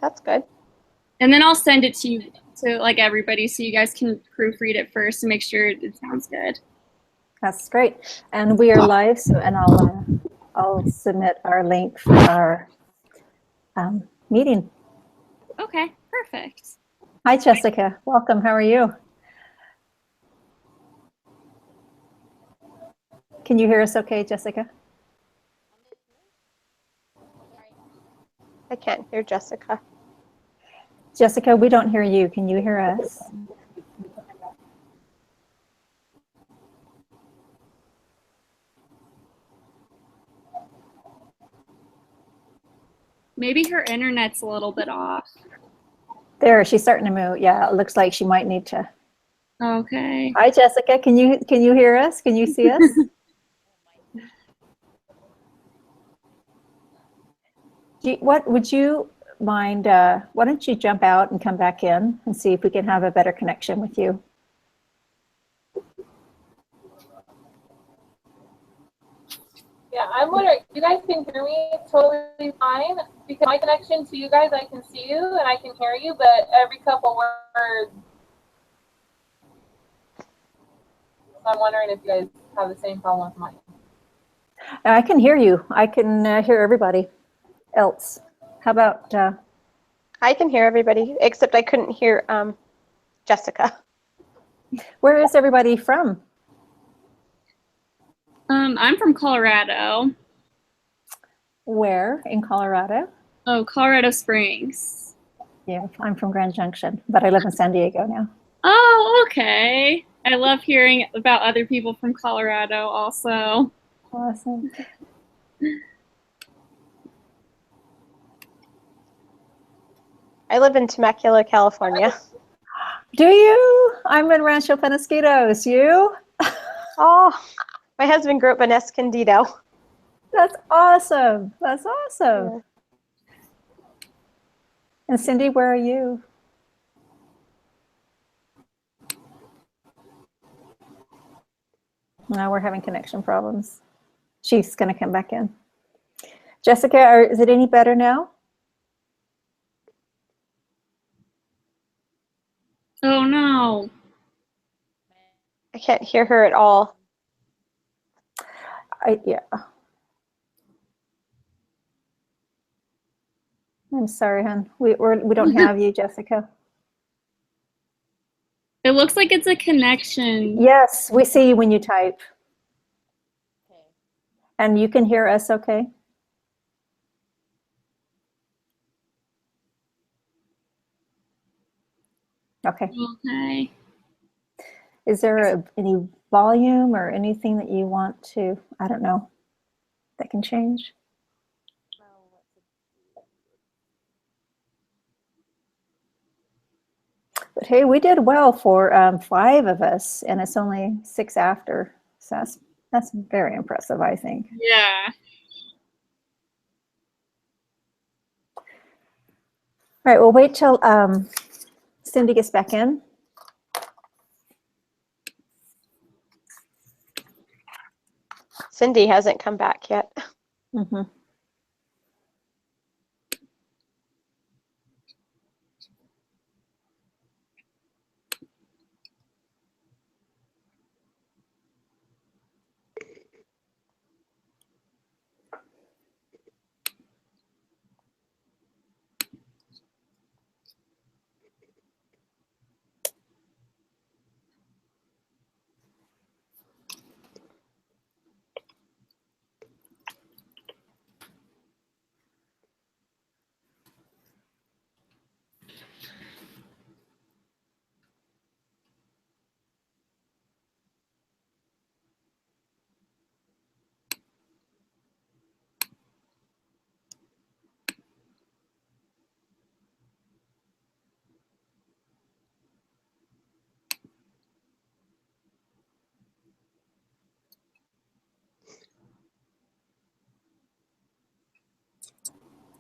That's good. And then I'll send it to you, to like everybody, so you guys can proofread it first and make sure it sounds good. That's great. And we are live, so and I'll submit our link for our meeting. Okay, perfect. Hi, Jessica. Welcome. How are you? Can you hear us okay, Jessica? I can't hear Jessica. Jessica, we don't hear you. Can you hear us? Maybe her internet's a little bit off. There, she's starting to move. Yeah, it looks like she might need to. Okay. Hi, Jessica. Can you hear us? Can you see us? What would you mind? Why don't you jump out and come back in and see if we can have a better connection with you? Yeah, I'm wondering, you guys can hear me totally fine? Because my connection to you guys, I can see you and I can hear you, but every couple words. So I'm wondering if you guys have the same problem with mine. I can hear you. I can hear everybody else. How about? I can hear everybody, except I couldn't hear Jessica. Where is everybody from? I'm from Colorado. Where in Colorado? Oh, Colorado Springs. Yeah, I'm from Grand Junction, but I live in San Diego now. Oh, okay. I love hearing about other people from Colorado also. Awesome. I live in Temecula, California. Do you? I'm in Rancho Penasquitos. You? Oh, my husband grew up in Escondido. That's awesome. That's awesome. Yeah. And Cindy, where are you? Now we're having connection problems. She's going to come back in. Jessica, is it any better now? Oh no. I can't hear her at all. Yeah. I'm sorry, hon. We don't have you, Jessica. It looks like it's a connection. Yes, we see you when you type. Okay. And you can hear us okay? Okay. Okay. Is there any volume or anything that you want to, I don't know, that can change? But hey, we did well for 5 of us, and it's only 6 after. So that's very impressive, I think. Yeah. All right, we'll wait till Cindy gets back in. Cindy hasn't come back yet. Mm-hmm.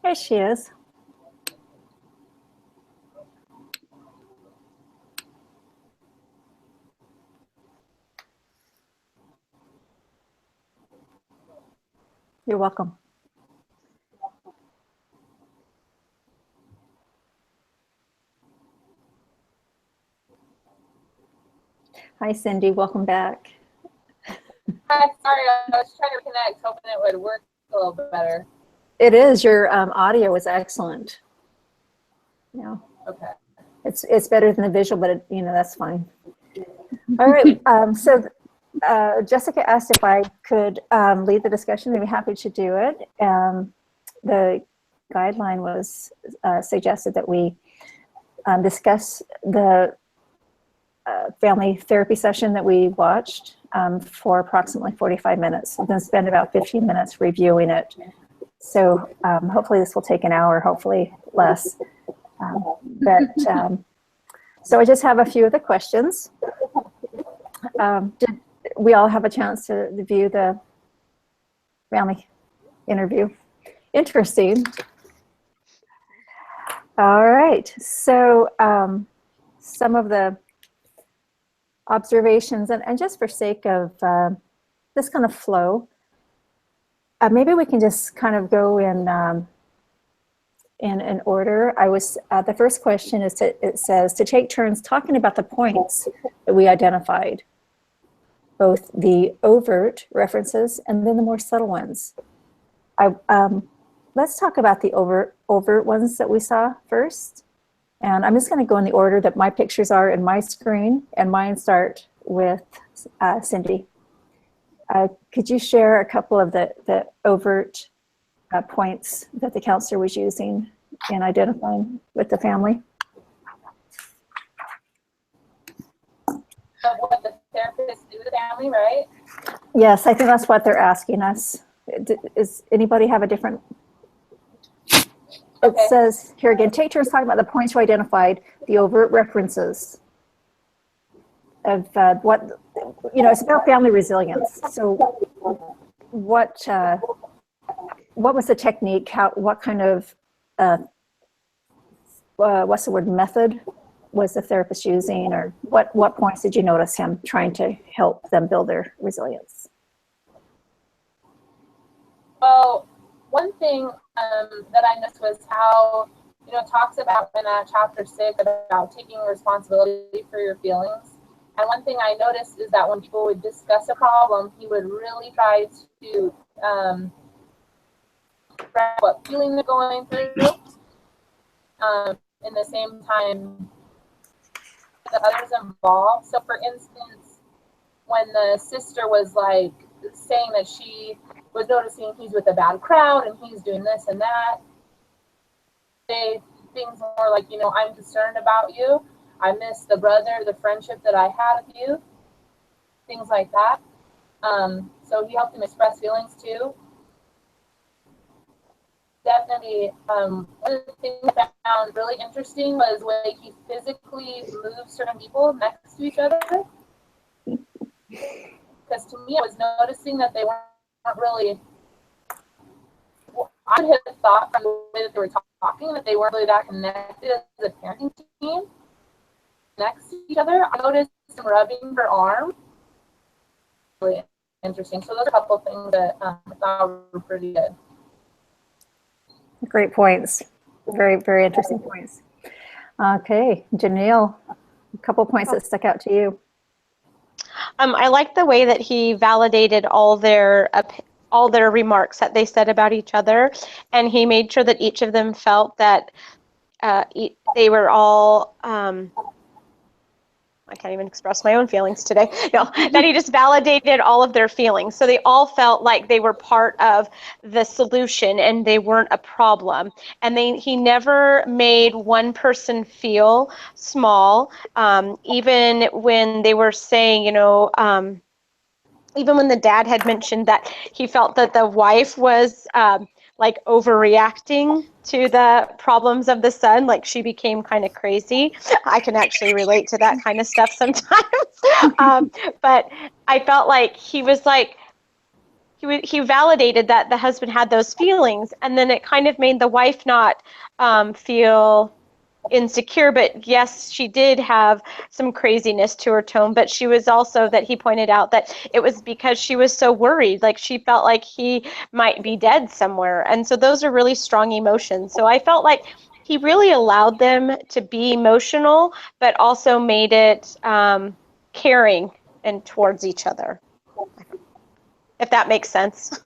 There she is. You're welcome. Hi, Cindy. Welcome back. Hi, sorry, I was trying to connect, hoping it would work a little bit better. It is. Your audio is excellent. Yeah, Okay. it's better than the visual, but that's fine. All right. So Jessica asked if I could lead the discussion. I'd be happy to do it. The guideline was suggested that we discuss the family therapy session that we watched for approximately 45 minutes, and then spend about 15 minutes reviewing it. So hopefully this will take an hour, hopefully less. So I just have a few of the questions. Did we all have a chance to review the family interview? Interesting. All right, so some of the observations, and just for sake of this kind of flow, maybe we can just kind of go in order. The first question is it says to take turns talking about the points that we identified, both the overt references and then the more subtle ones. Let's talk about the overt ones that we saw first. And I'm just going to go in the order that my pictures are in my screen, and mine start with Cindy. Could you share a couple of the overt points that the counselor was using in identifying with the family? Of what the therapists do to the family, right? Yes, I think that's what they're asking us. Does anybody have a different? It says here again, take turns talking about the points you identified, the overt references of what, it's about family resilience. So what was the technique? What kind of, what's the word, method was the therapist using, or what points did you notice him trying to help them build their resilience? Well, one thing that I noticed was how, it talks about in chapter 6 about taking responsibility for your feelings. And one thing I noticed is that when people would discuss a problem, he would really try to grab what feeling they're going through. In the same time, the others involved. So for instance, when the sister was like saying that she was noticing he's with a bad crowd and he's doing this and that, say things more like, I'm concerned about you. I miss the friendship that I had with you. Things like that. So he helped him express feelings too. Definitely, one of the things I found really interesting was when he physically moved certain people next to each other. Because to me, I was noticing that they weren't really, I would have thought from the way that they were talking that they weren't really that connected as a parenting team next to each other. I noticed them rubbing her arm. Really interesting. So those are a couple of things that I thought were pretty good. Great points. Very, very interesting points. Okay, Janelle, a couple points that stuck out to you. I like the way that he validated all their remarks that they said about each other, and he made sure that each of them felt that they were all. I can't even express my own feelings today. No, that he just validated all of their feelings. So they all felt like they were part of the solution and they weren't a problem. And he never made one person feel small, even when they were saying, even when the dad had mentioned that he felt that the wife was like overreacting to the problems of the son, like she became kind of crazy. I can actually relate to that kind of stuff sometimes. But I felt like he was like, he validated that the husband had those feelings, and then it kind of made the wife not feel insecure. But yes, she did have some craziness to her tone, but she was also, that he pointed out, that it was because she was so worried, like she felt like he might be dead somewhere. And so those are really strong emotions. So I felt like he really allowed them to be emotional, but also made it caring and towards each other, if that makes sense.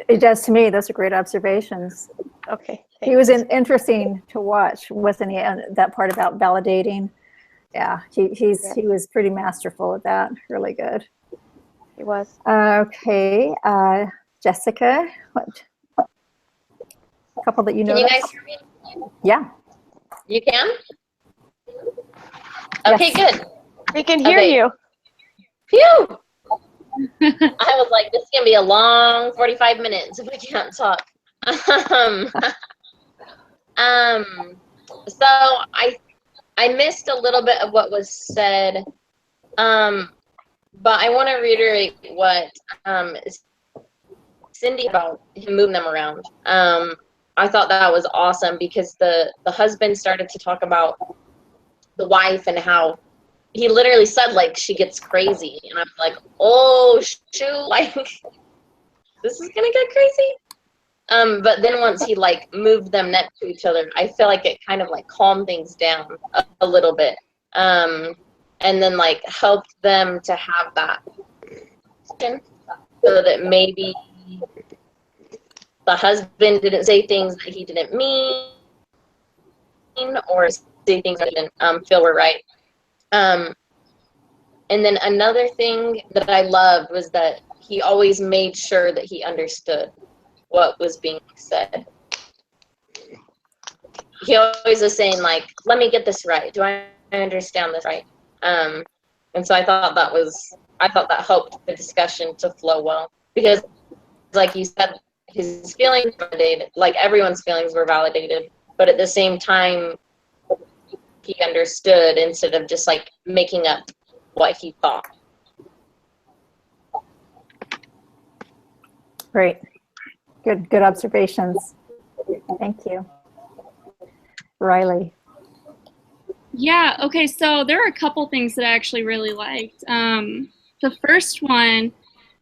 It does to me. Those are great observations. Okay. He was interesting to watch, wasn't he? And that part about validating. Yeah, he was pretty masterful at that. Really good. He was. Okay, Jessica, what? A couple that you know. Can you guys hear me? Yeah. You can? Okay, Yes. good. We can hear Okay. you. Phew! I was like, this is gonna be a long 45 minutes if we can't talk. So I missed a little bit of what was said, but I want to reiterate what Cindy about him moving them around. I thought that was awesome because the husband started to talk about the wife and how he literally said like she gets crazy, and I'm like, oh shoot, like this is gonna get crazy. But then once he like moved them next to each other, I feel like it kind of like calmed things down a little bit, and then like helped them to have that, so that maybe the husband didn't say things that he didn't mean, or say things that didn't feel were right. And then another thing that I loved was that he always made sure that he understood what was being said. He always was saying like, let me get this right. Do I understand this right? And so I thought that helped the discussion to flow well, because like you said, his feelings were validated, like everyone's feelings were validated, but at the same time, he understood instead of just like making up what he thought. Great. Good observations. Thank you. Riley. Yeah, okay, so there are a couple things that I actually really liked. The first one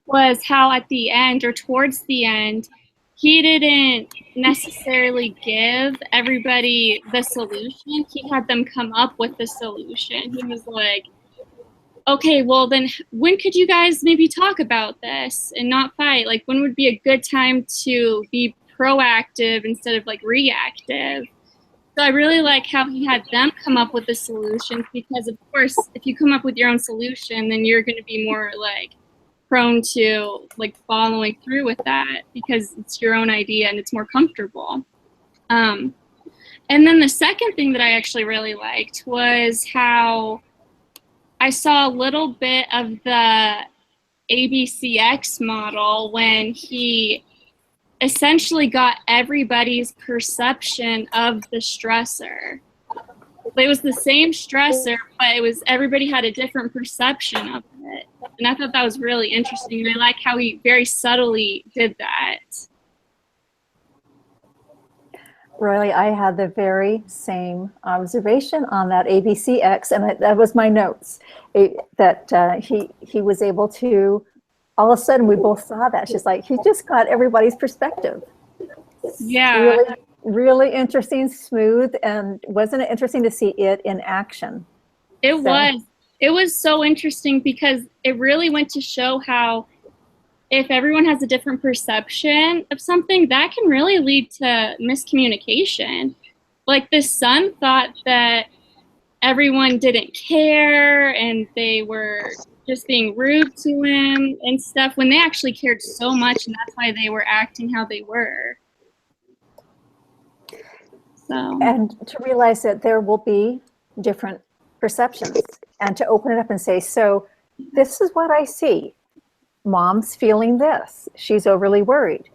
was how at the end, or towards the end, he didn't necessarily give everybody the solution. He had them come up with the solution. He was like, okay, well then when could you guys maybe talk about this and not fight? Like when would be a good time to be proactive instead of like reactive? So I really like how he had them come up with the solutions, because of course, if you come up with your own solution, then you're going to be more like prone to like following through with that because it's your own idea and it's more comfortable. And then the second thing that I actually really liked was how I saw a little bit of the ABCX model when he essentially got everybody's perception of the stressor. It was the same stressor, but it was everybody had a different perception of it. And I thought that was really interesting. And I like how he very subtly did that. Riley, I had the very same observation on that ABCX, and that was my notes, that he was able to, all of a sudden we both saw that. She's like, he just got everybody's perspective. Yeah. Really, really interesting, smooth, and wasn't it interesting to see it in action? It was so interesting because it really went to show how if everyone has a different perception of something, that can really lead to miscommunication. Like the son thought that everyone didn't care and they were just being rude to him and stuff, when they actually cared so much, and that's why they were acting how they were. So. And to realize that there will be different perceptions, and to open it up and say, so this is what I see. Mom's feeling this. She's overly worried.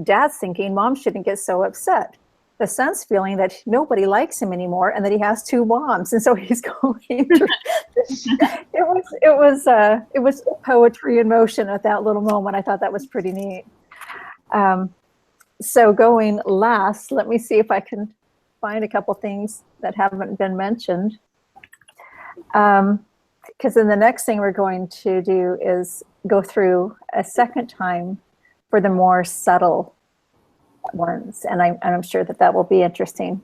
Dad's thinking mom shouldn't get so upset. The son's feeling that nobody likes him anymore and that he has two moms. And so he's going through it was poetry in motion at that little moment. I thought that was pretty neat. So going last, let me see if I can find a couple things that haven't been mentioned. Because then the next thing we're going to do is go through a second time for the more subtle ones, and I'm sure that will be interesting.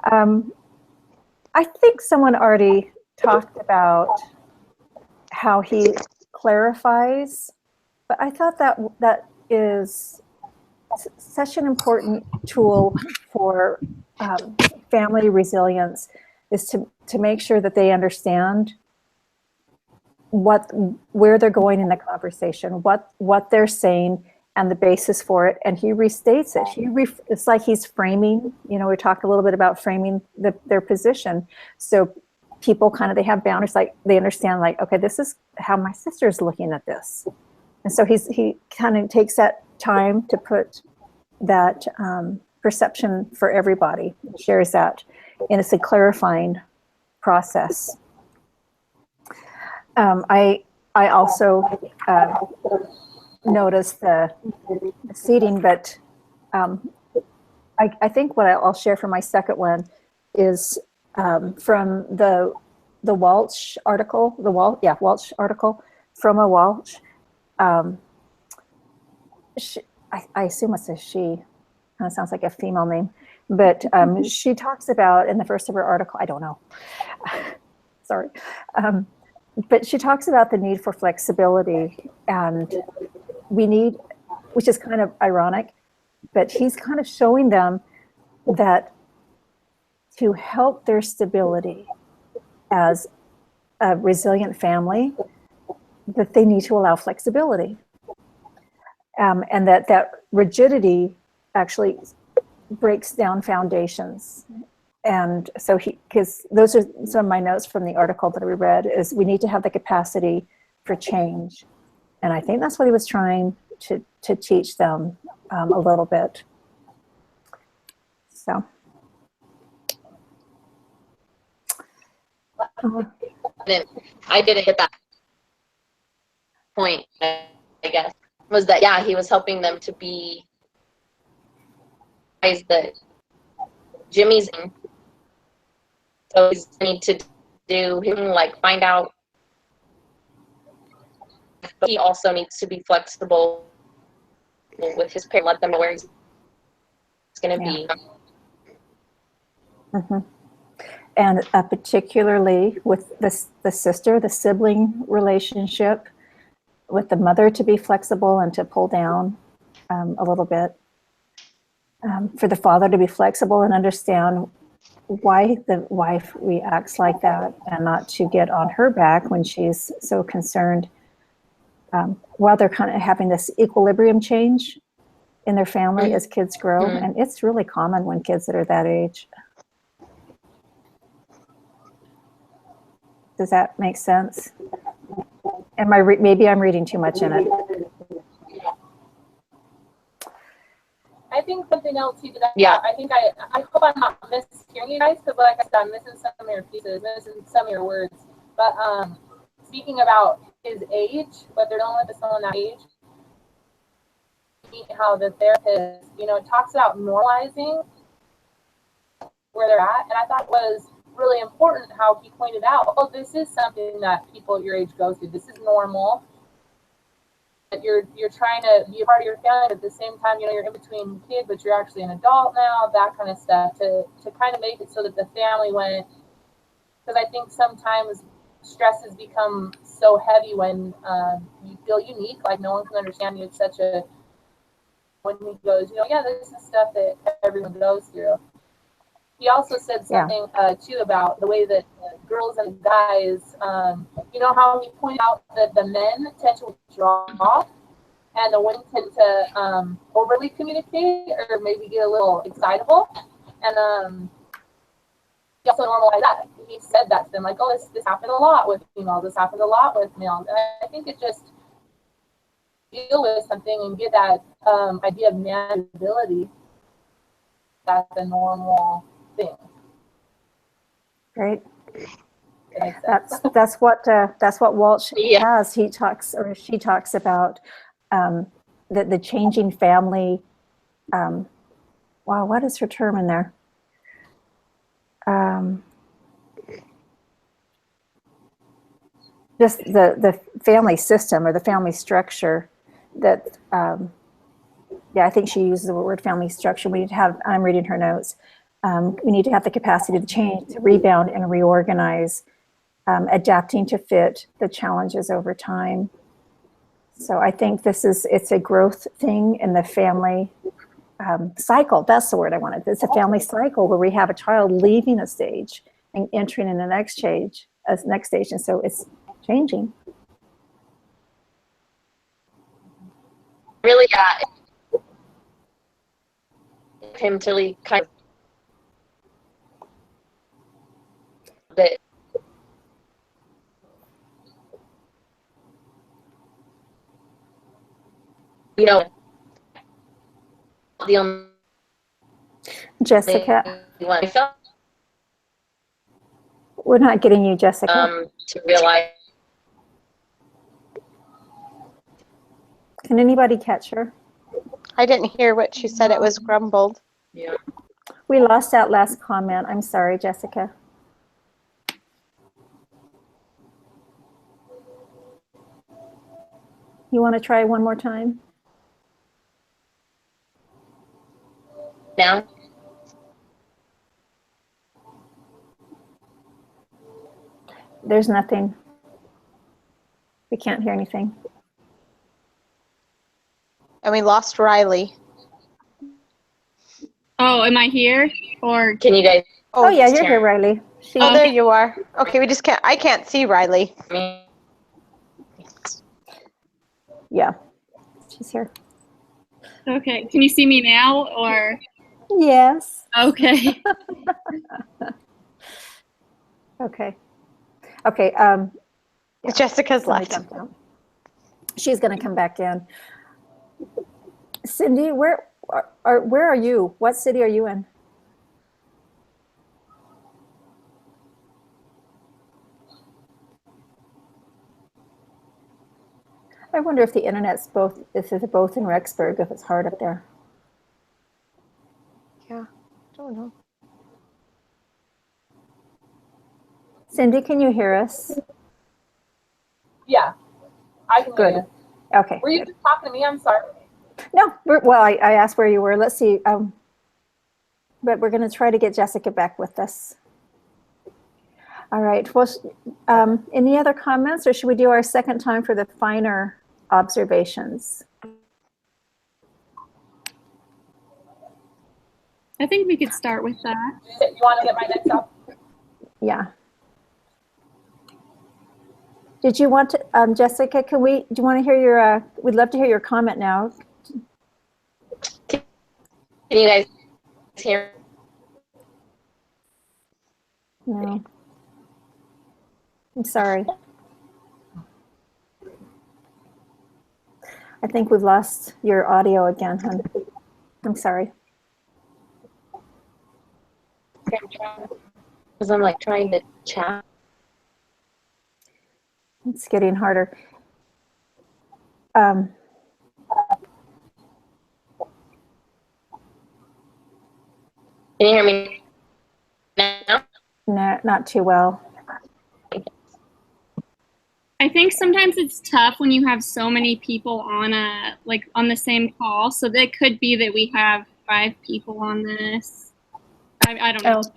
I think someone already talked about how he clarifies, but I thought that that is such an important tool for family resilience, is to make sure that they understand where they're going in the conversation, what they're saying, and the basis for it. And he restates it. It's like he's framing. You know, we talked a little bit about framing their position. So people they have boundaries, like they understand, like, okay, this is how my sister's looking at this. And so he kind of takes that time to put that perception for everybody, shares that, and it's a clarifying process. I also noticed the seating, but I think what I'll share for my second one is from the Walsh article, Walsh article from a Walsh. I assume it's a she. Kind of sounds like a female name, but she talks about in the first of her article. I don't know. Sorry. But she talks about the need for flexibility, and we need, which is kind of ironic, but he's kind of showing them that to help their stability as a resilient family, that they need to allow flexibility. And that rigidity actually breaks down foundations. And so because those are some of my notes from the article that we read, is we need to have the capacity for change. And I think that's what he was trying to teach them a little bit. So. I didn't get that point, I guess, was that, yeah, he was helping them to be that Jimmy's in. So he's need to do him, like, find out, but he also needs to be flexible with his parents, let them know where he's going to be. Mm-hmm. And particularly with the sister, the sibling relationship, with the mother to be flexible and to pull down a little bit. For the father to be flexible and understand why the wife reacts like that, and not to get on her back when she's so concerned, while they're kind of having this equilibrium change in their family as kids grow. Mm-hmm. And it's really common when kids that are that age. Does that make sense? Maybe I'm reading too much in it. I think something else he did. Yeah. I think I hope I'm not mishearing you guys, because like I said, I'm missing some of your pieces, missing some of your words. But speaking about his age, what they're dealing with is someone that age, how the therapist, it talks about normalizing where they're at, and I thought was really important how he pointed out, oh, this is something that people your age go through. This is normal. That you're trying to be a part of your family, but at the same time, you're in between kids, but you're actually an adult now, that kind of stuff, to kind of make it so that the family went, because I think sometimes stresses become so heavy when you feel unique, like no one can understand you. It's such a, when he goes, yeah, this is stuff that everyone goes through. He also said something too about the way that girls and guys, how he pointed out that the men tend to withdraw and the women tend to overly communicate or maybe get a little excitable. And he also normalized that. He said that to them, like, oh, this happened a lot with females, this happens a lot with males. And I think it just deal with something and get that idea of manageability. That's a normal thing. Great. That's what Walsh has. He talks, or she talks about the changing family. Wow, what is her term in there? Just the family system or the family structure that. I think she uses the word family structure. We need to have. I'm reading her notes. We need to have the capacity to change, to rebound, and reorganize. adapting to fit the challenges over time. So I think it's a growth thing in the family cycle. That's the word I wanted. It's a family cycle where we have a child leaving a stage and entering in the next stage, and so it's changing. Really, him to really kind of that. You know, the only Jessica, one I felt we're not getting you, Jessica. to realize. Can anybody catch her? I didn't hear what she said. It was grumbled. Yeah. We lost that last comment. I'm sorry, Jessica. You want to try one more time? Now. There's nothing. We can't hear anything. And we lost Riley. Oh, am I here? Or Can you guys? Oh yeah, you're here, Riley. Oh, there you are. Okay, we just can't. I can't see Riley. Yeah, she's here. okay, can you see me now or? Yes. Okay. Okay. Okay. Jessica's somebody left. jumped out. She's going to come back in. Cindy, where are you? What city are you in? I wonder if the internet's both, if it's both in Rexburg, if it's hard up there. Yeah, don't know. Cindy, can you hear us? Yeah, I can hear Good. you. Okay. Were you just talking to me? I'm sorry. No, well, I asked where you were. Let's see. But we're going to try to get Jessica back with us. All right. Well, any other comments, or should we do our second time for the finer observations? I think we could start with that. You want to get my next up? Yeah. Did you want to, Jessica, do you want to hear your, we'd love to hear your comment now. Can you guys hear? No. I'm sorry. I think we've lost your audio again, hon. I'm sorry. Because I'm like trying to chat. It's getting harder. Can you hear me now? No, not too well. I think sometimes it's tough when you have so many people on on the same call. So that could be that we have 5 people on this. I don't know. Oh.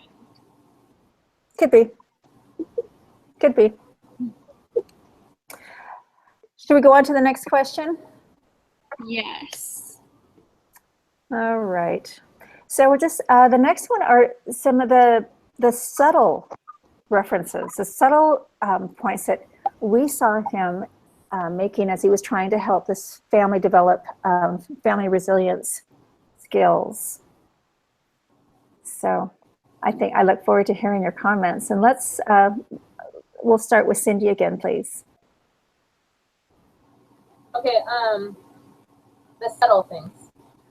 Could be. Could be. Should we go on to the next question? Yes. All right. So we're just, the next one are some of the subtle references, the subtle points that we saw him making as he was trying to help this family develop family resilience skills. So I look forward to hearing your comments, and we'll start with Cindy again, please. Okay, the subtle things.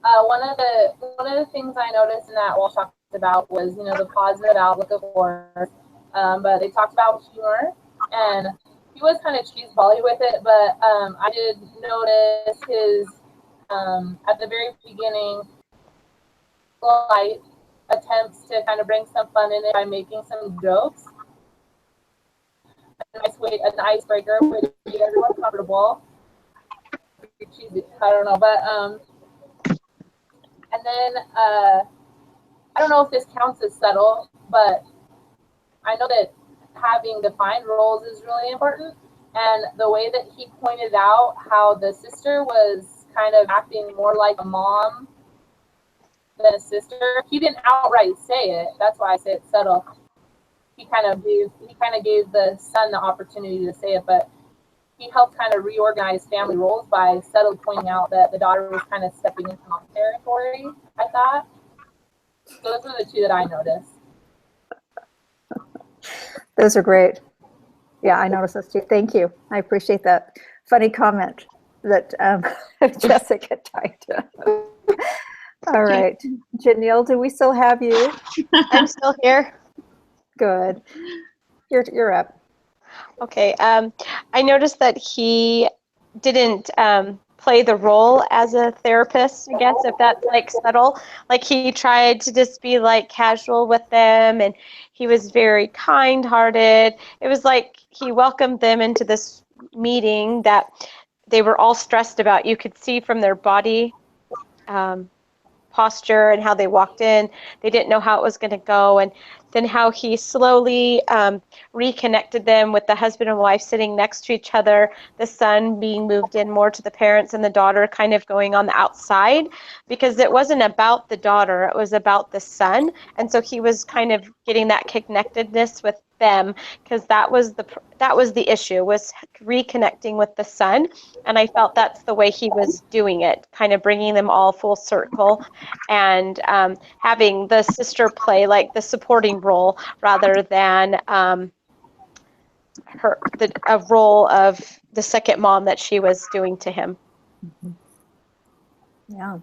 One of the things I noticed in that Walsh talked about was, the positive outlook of course, but they talked about humor, and he was kind of cheesebally with it, but I did notice his, at the very beginning, light attempts to kind of bring some fun in it by making some jokes. A nice way, an icebreaker way to get everyone comfortable. Cheesy, I don't know, but and then I don't know if this counts as subtle, but I know that having defined roles is really important. And the way that he pointed out how the sister was kind of acting more like a mom than a sister, he didn't outright say it. That's why I say it's subtle. He kind of gave the son the opportunity to say it, but he helped kind of reorganize family roles by subtly pointing out that the daughter was kind of stepping into mom territory, I thought. So those are the two that I noticed. Those are great. Yeah, I noticed those too. Thank you. I appreciate that funny comment that Jessica typed. All right. Janelle, do we still have you? I'm still here. Good. You're up. Okay. I noticed that he didn't play the role as a therapist, I guess, if that's like subtle. Like he tried to just be like casual with them, and he was very kind-hearted. It was like he welcomed them into this meeting that they were all stressed about. You could see from their body posture and how they walked in. They didn't know how it was going to go, and then how he slowly reconnected them with the husband and wife sitting next to each other, the son being moved in more to the parents, and the daughter kind of going on the outside, because it wasn't about the daughter, it was about the son. And so he was kind of getting that connectedness with them, because that was the issue, was reconnecting with the son. And I felt that's the way he was doing it, kind of bringing them all full circle, and having the sister play like the supporting role rather than a role of the second mom that she was doing to him. Yeah,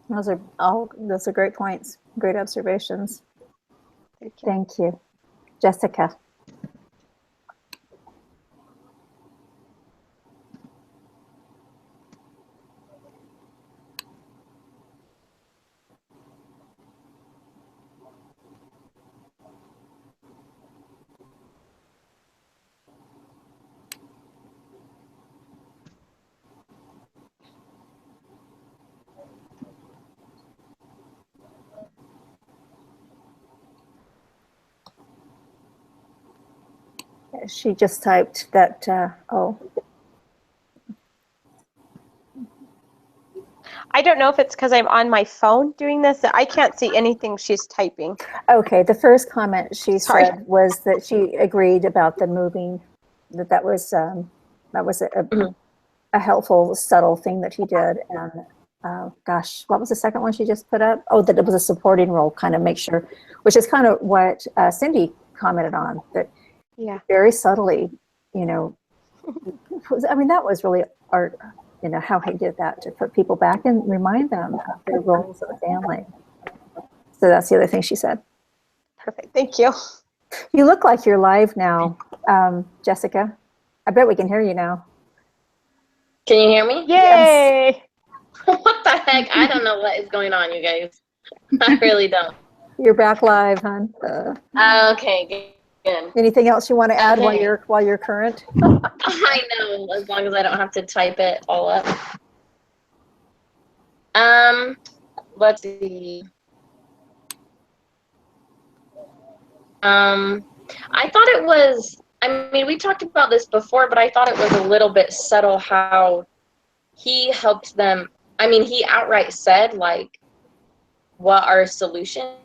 those are great points, great observations. Thank you. Jessica. She just typed that, oh. I don't know if it's because I'm on my phone doing this. I can't see anything she's typing. Okay, the first comment she Sorry. said was that she agreed about the moving, that was a helpful, subtle thing that he did. And gosh, what was the second one she just put up? Oh, that it was a supporting role, kind of make sure, which is kind of what Cindy commented on, that very subtly, you know, I mean, that was really art, you know, how he did that, to put people back and remind them of their roles of the family. So that's the other thing she said. Perfect, thank you. You look like you're live now, Jessica. I bet we can hear you now. Can you hear me? Yay! Yes. What the heck? I don't know what is going on, you guys. I really don't. You're back live, hon. Okay, good. Anything else you want to add Okay. while you're current? I know, as long as I don't have to type it all up. Let's see. I thought it was, I mean, we talked about this before, but I thought it was a little bit subtle how he helped them. I mean, he outright said, like, what are solutions,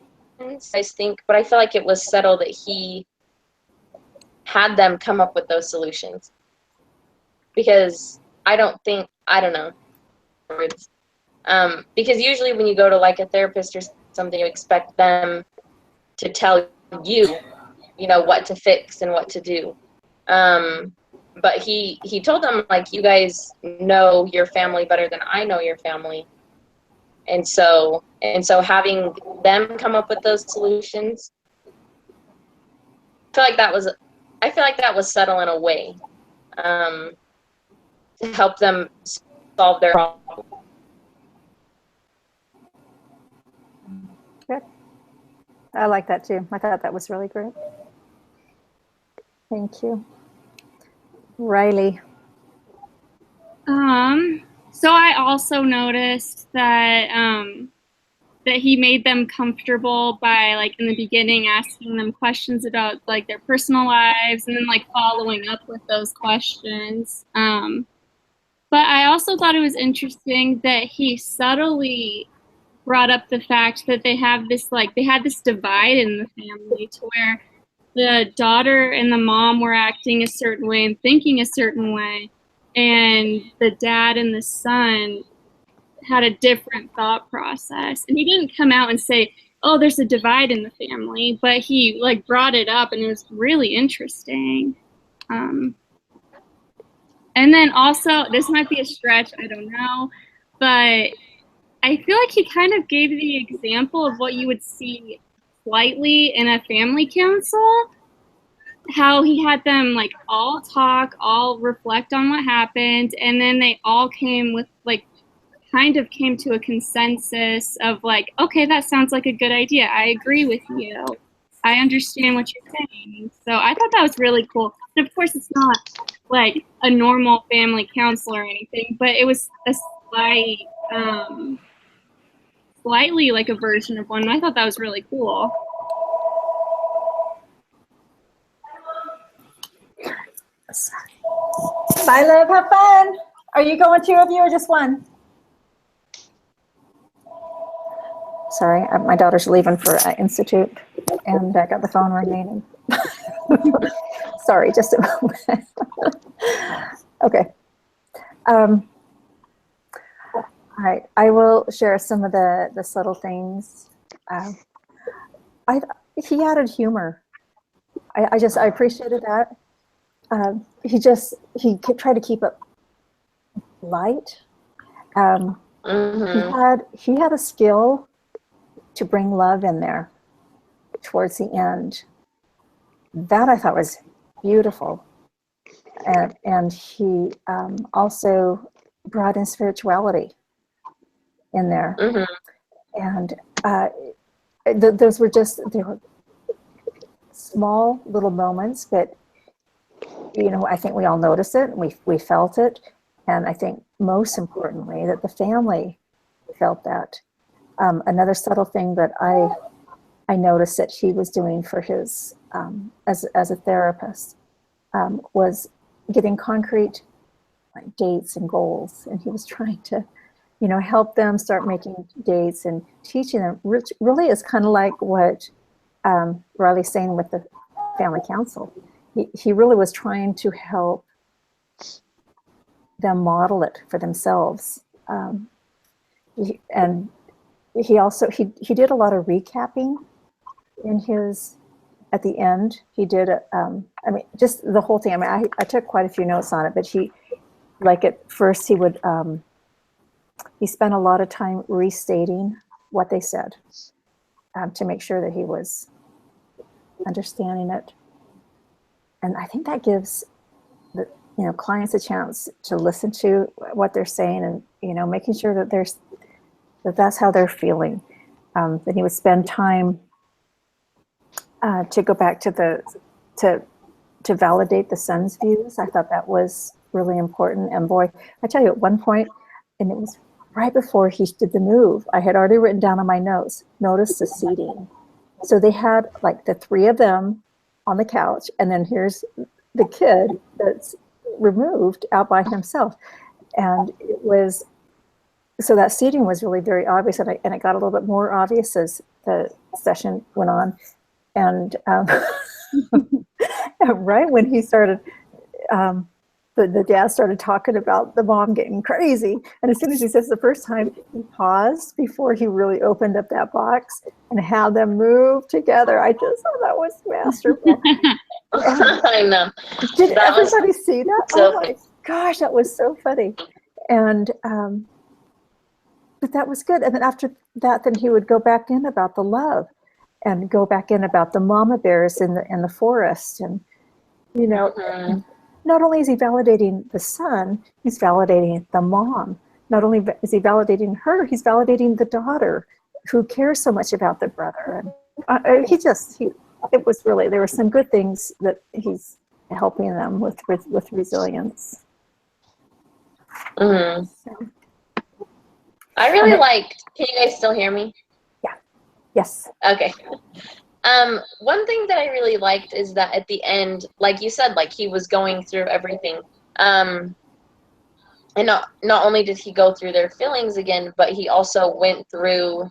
I think, but I feel like it was subtle that he had them come up with those solutions. Because I don't know. Because usually when you go to like a therapist or something, you expect them to tell you, you know, what to fix and what to do. But he told them, like, you guys know your family better than I know your family. And so having them come up with those solutions, I feel like that was subtle in a way, to help them solve their problem. Good. I like that too. I thought that was really great. Thank you. Riley. So I also noticed that that he made them comfortable by, like, in the beginning asking them questions about, like, their personal lives and then, like, following up with those questions. But I also thought it was interesting that he subtly brought up the fact that they had this divide in the family to where the daughter and the mom were acting a certain way and thinking a certain way, and the dad and the son had a different thought process. And he didn't come out and say, oh, there's a divide in the family, but he, like, brought it up, and it was really interesting. And then also, this might be a stretch, I don't know, but I feel like he kind of gave the example of what you would see slightly in a family council, how he had them, like, all talk, all reflect on what happened, and then they all came with, like, kind of came to a consensus of, like, okay, that sounds like a good idea. I agree with you. I understand what you're saying. So I thought that was really cool. And of course, it's not like a normal family council or anything, but it was a slightly like a version of one. And I thought that was really cool. Bye, love. Have fun. Are you going 2 of you or just 1? Sorry, my daughter's leaving for institute, and I got the phone ringing. Sorry, just a moment. Okay. All right, I will share some of the subtle things. He added humor. I appreciated that. He tried to keep it light. He had a skill to bring love in there towards the end. That I thought was beautiful. And he also brought in spirituality in there. And those were they were small little moments, but I think we all noticed it, and we felt it. And I think most importantly that the family felt that. Another subtle thing that I noticed that he was doing for his as a therapist was getting concrete, like, dates and goals, and he was trying to help them start making dates and teaching them, which really is kind of like what Riley's saying with the family council. He really was trying to help them model it for themselves. And he also he did a lot of recapping in his, at the end. He did just the whole thing. I took quite a few notes on it, but like at first he would he spent a lot of time restating what they said to make sure that he was understanding it. And I think that gives the clients a chance to listen to what they're saying, and making sure that that's how they're feeling. Then he would spend time to go back to validate the son's views. I thought that was really important. And boy, I tell you, at one point, and it was right before he did the move, I had already written down on my notes, notice the seating. So they had like the 3 of them on the couch, and then here's the kid that's removed out by himself. And it was, so that seating was really very obvious, and it got a little bit more obvious as the session went on. And right when he started, the dad started talking about the mom getting crazy. And as soon as he says the first time, he paused before he really opened up that box and had them move together. I just thought that was masterful. I know. Did everybody see that? So, oh my gosh, that was so funny. And but that was good. And then after that, then he would go back in about the love, and go back in about the mama bears in the forest. And not only is he validating the son, he's validating the mom. Not only is he validating her, he's validating the daughter who cares so much about the brother. And it was really, there were some good things that he's helping them with resilience. I really liked, can you guys still hear me? Yes. Okay. One thing that I really liked is that at the end, like you said, like he was going through everything. And not only did he go through their feelings again, but he also went through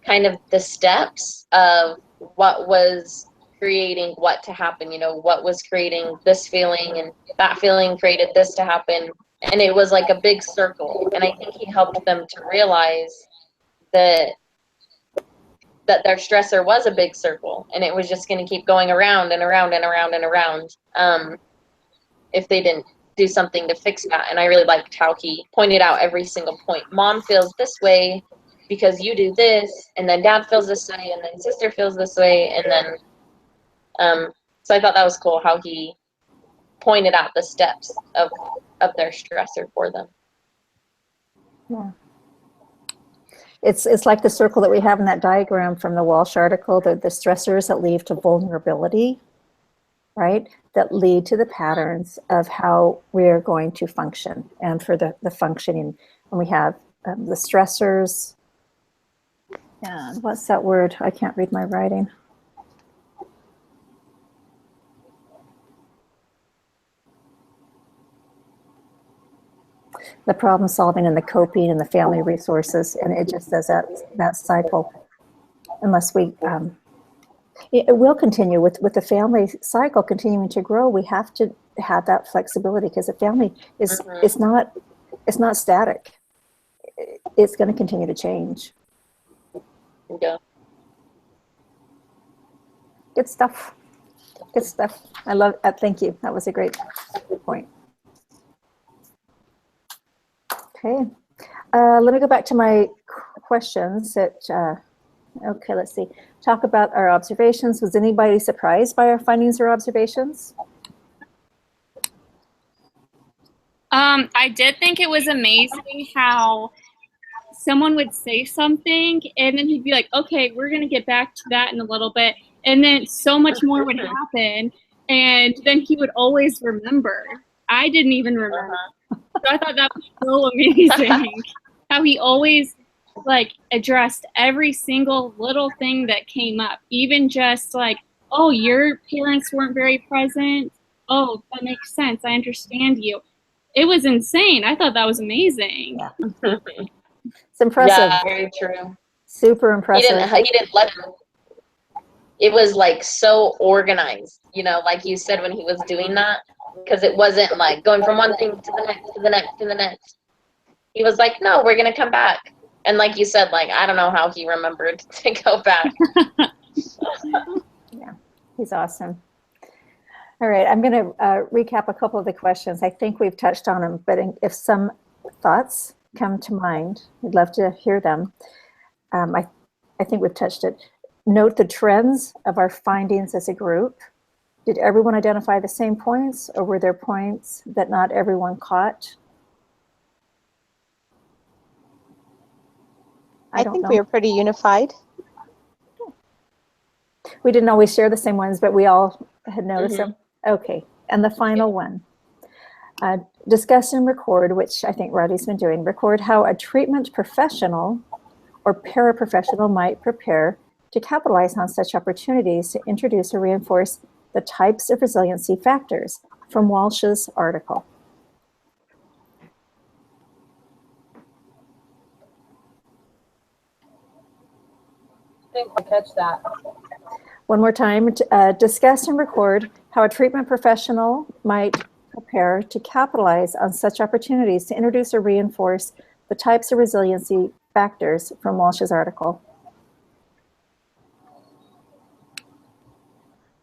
kind of the steps of what was creating what to happen, you know, what was creating this feeling, and that feeling created this to happen. And it was like a big circle. And I think he helped them to realize that their stressor was a big circle, and it was just going to keep going around and around and around and around if they didn't do something to fix that. And I really liked how he pointed out every single point. Mom feels this way because you do this, and then dad feels this way, and then sister feels this way, and then so I thought that was cool how he pointed out the steps of their stressor for them. Yeah. It's like the circle that we have in that diagram from the Walsh article, the stressors that lead to vulnerability, right? That lead to the patterns of how we're going to function, and for the functioning. And we have the stressors, and what's that word? I can't read my writing. The problem solving and the coping and the family resources, and it just says that cycle. Unless we, it will continue with the family cycle continuing to grow. We have to have that flexibility, because the family is it's not static. It's going to continue to change. Yeah. Good stuff. Good stuff. I love that. Thank you. That was a great point. Okay, let me go back to my questions. Okay, let's see. Talk about our observations. Was anybody surprised by our findings or observations? I did think it was amazing how someone would say something and then he'd be like, okay, we're going to get back to that in a little bit. And then so much more would happen. And then he would always remember. I didn't even remember. So I thought that was so amazing how he always like addressed every single little thing that came up, even just like, oh, your parents weren't very present. Oh, that makes sense. I understand you. It was insane. I thought that was amazing. Yeah. It's impressive. Yeah, very true. Super impressive. He didn't let him. It was like so organized, you know, like you said when he was doing that, because it wasn't like going from one thing to the next, to the next, to the next. He was like, no, we're going to come back. And like you said, like, I don't know how he remembered to go back. Yeah, he's awesome. All right, I'm going to recap a couple of the questions. I think we've touched on them, but if some thoughts come to mind, we'd love to hear them. I think we've touched it. Note the trends of our findings as a group. Did everyone identify the same points, or were there points that not everyone caught? I think we were pretty unified. We didn't always share the same ones, but we all had noticed them. Okay, and the final one. Discuss and record, which I think Roddy's been doing. Record how a treatment professional or paraprofessional might prepare to capitalize on such opportunities to introduce or reinforce the types of resiliency factors from Walsh's article. I think I'll catch that. One more time, discuss and record how a treatment professional might prepare to capitalize on such opportunities to introduce or reinforce the types of resiliency factors from Walsh's article.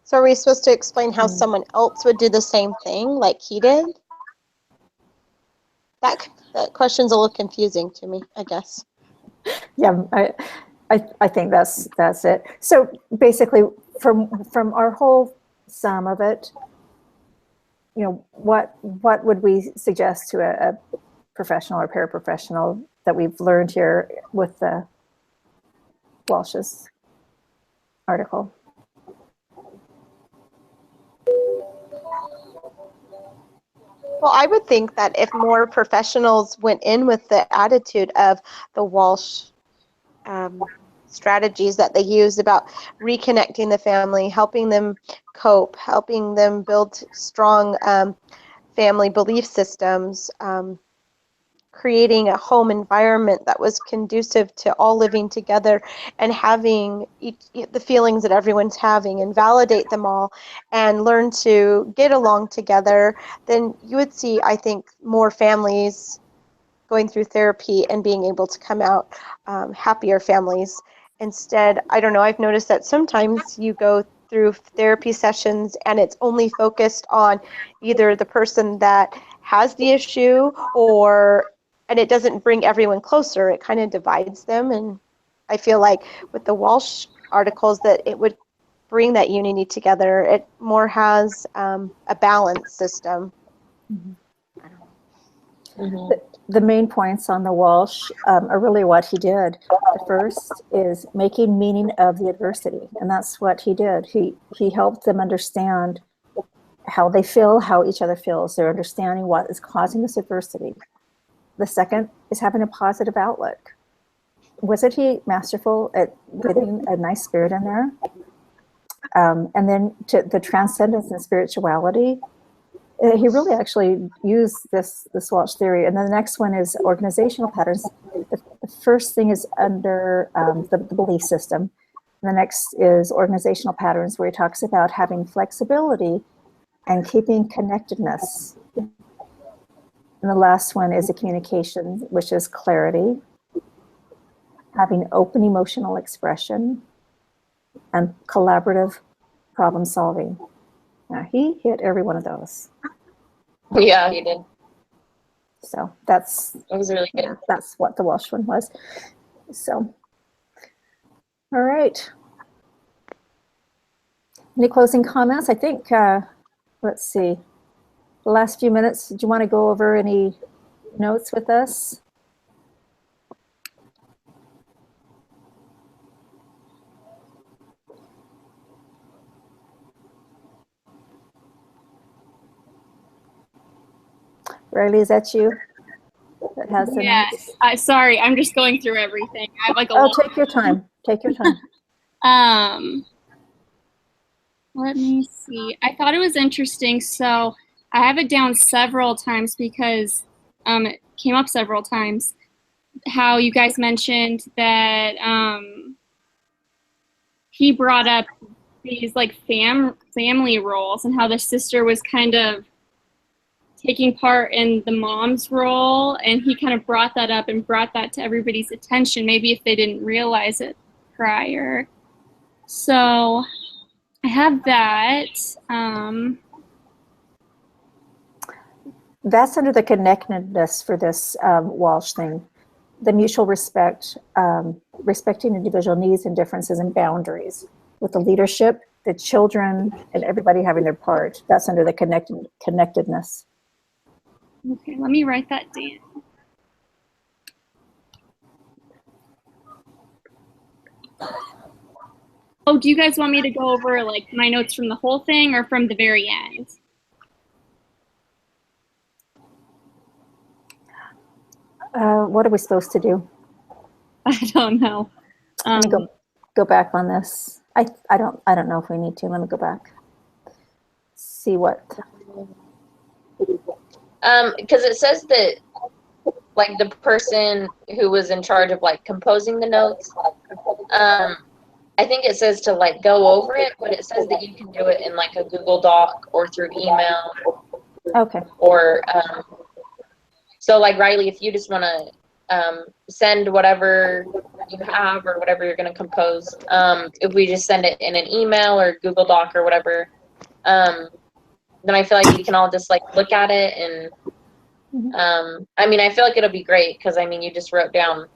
So are we supposed to explain how someone else would do the same thing like he did? That question's a little confusing to me, I guess. Yeah, I think that's it. So basically, from our whole sum of it, you know, what would we suggest to a professional or paraprofessional that we've learned here with the Walsh's article? Well, I would think that if more professionals went in with the attitude of the Walsh strategies that they use about reconnecting the family, helping them cope, helping them build strong family belief systems, creating a home environment that was conducive to all living together and having the feelings that everyone's having and validate them all and learn to get along together, then you would see, I think, more families going through therapy and being able to come out happier families. Instead, I don't know, I've noticed that sometimes you go through therapy sessions and it's only focused on either the person that has the issue and it doesn't bring everyone closer. It kind of divides them. And I feel like with the Walsh articles that it would bring that unity together. It more has a balanced system. Mm-hmm. The main points on the Walsh are really what he did. The first is making meaning of the adversity, and that's what he did. He helped them understand how they feel, how each other feels. They're understanding what is causing this adversity. The second is having a positive outlook. Wasn't he masterful at getting a nice spirit in there? And then to the transcendence and spirituality, he really actually used this Walsh theory. And then the next one is organizational patterns. The first thing is under the belief system. And the next is organizational patterns, where he talks about having flexibility and keeping connectedness. And the last one is a communication, which is clarity, having open emotional expression, and collaborative problem solving. Now, he hit every one of those. Yeah, he did. So that's, it was really good. That's what the Walsh one was. So, all right. Any closing comments? I think, let's see. The last few minutes, do you want to go over any notes with us? Riley, is that you? That has the Yes. Sorry, I'm just going through everything. I have like a Oh, take your time. Take your time. Let me see. I thought it was interesting. So I have it down several times because it came up several times. How you guys mentioned that he brought up these like family roles and how the sister was kind of taking part in the mom's role, and he kind of brought that up and brought that to everybody's attention, maybe if they didn't realize it prior. So I have that. That's under the connectedness for this Walsh thing. The mutual respect, respecting individual needs and differences and boundaries. With the leadership, the children, and everybody having their part. That's under the connectedness. Okay, let me write that down. Oh, do you guys want me to go over like my notes from the whole thing or from the very end? What are we supposed to do? I don't know. Let me go back on this. I don't know if we need to. Let me go back. See what. Because it says that like the person who was in charge of like composing the notes, I think it says to like go over it, but it says that you can do it in like a Google Doc or through email. Okay. Or so like Riley, if you just want to send whatever you have or whatever you're going to compose, if we just send it in an email or Google Doc or whatever, then I feel like we can all just like look at it and I mean, I feel like it'll be great because I mean, you just wrote down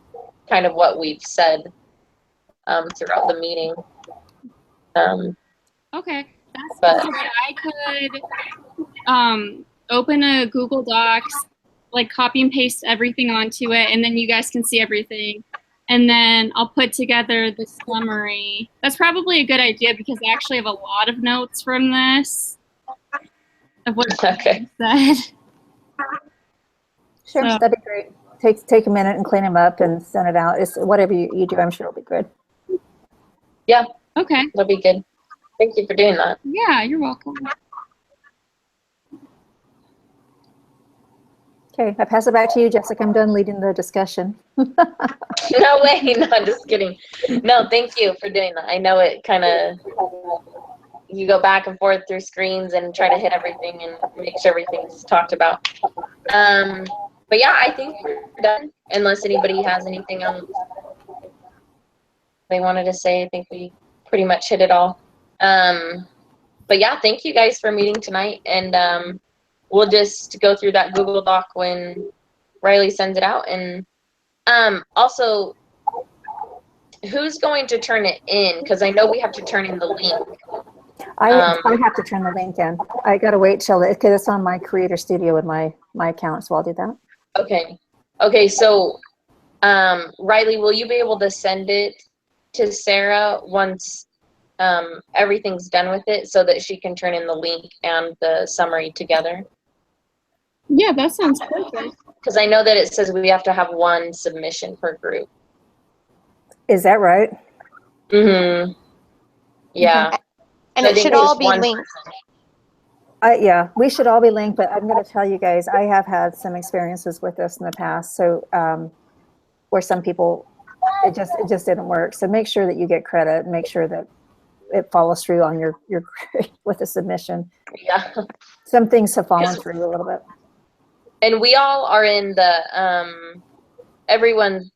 kind of what we've said throughout the meeting. Okay, that's good. I could open a Google Docs, like copy and paste everything onto it, and then you guys can see everything. And then I'll put together the summary. That's probably a good idea because I actually have a lot of notes from this of what you said. Sure, So, that'd be great. Take a minute and clean them up and send it out. It's whatever you do, I'm sure it'll be good. Yeah. Okay. That'd be good. Thank you for doing that. Yeah, you're welcome. Okay, I pass it back to you, Jessica. I'm done leading the discussion. No way. No, just kidding. No, thank you for doing that. I know it kind of, you go back and forth through screens and try to hit everything and make sure everything's talked about. But yeah, I think we're done. Unless anybody has anything else they wanted to say, I think we pretty much hit it all. But yeah, thank you guys for meeting tonight, and we'll just go through that Google Doc when Riley sends it out. And also, who's going to turn it in? Because I know we have to turn in the link. I have to turn the link in. I gotta wait till because it's on my Creator Studio with my account, so I'll do that. Okay. Okay, so Riley, will you be able to send it to Sarah once everything's done with it so that she can turn in the link and the summary together? Yeah, that sounds perfect. Because I know that it says we have to have one submission per group. Is that right? Mm-hmm. Yeah. Okay. And So I it think should it's all just be one linked. Yeah, we should all be linked, but I'm going to tell you guys, I have had some experiences with this in the past. So where some people, it just didn't work. So make sure that you get credit and make sure that it follows through on your with the submission. Yeah. Some things have fallen through a little bit. And we all are in the everyone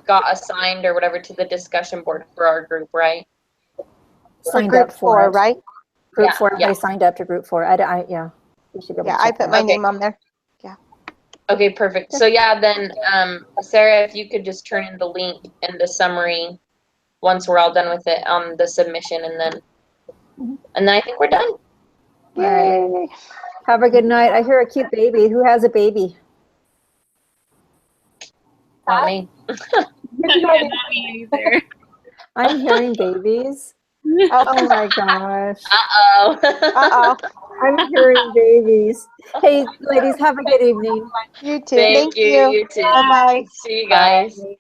got assigned or whatever to the discussion board for our group, right? Signed group up for 4, it. right? Group Yeah, 4. yeah. I signed up to group 4. Yeah. You should be able Yeah, to I check put that. my Okay. name on there. Okay, perfect. So yeah, then Sarah, if you could just turn in the link and the summary once we're all done with it on the submission, and then I think we're done. Yay. Have a good night. I hear a cute baby. Who has a baby? Not me. Yeah, not me either. I'm hearing babies. Oh my gosh. Uh-oh. Uh-oh. I'm hearing babies. Hey, ladies, have a good evening. You too. Thank Thank you. you. You too. Bye-bye. See you guys. Bye.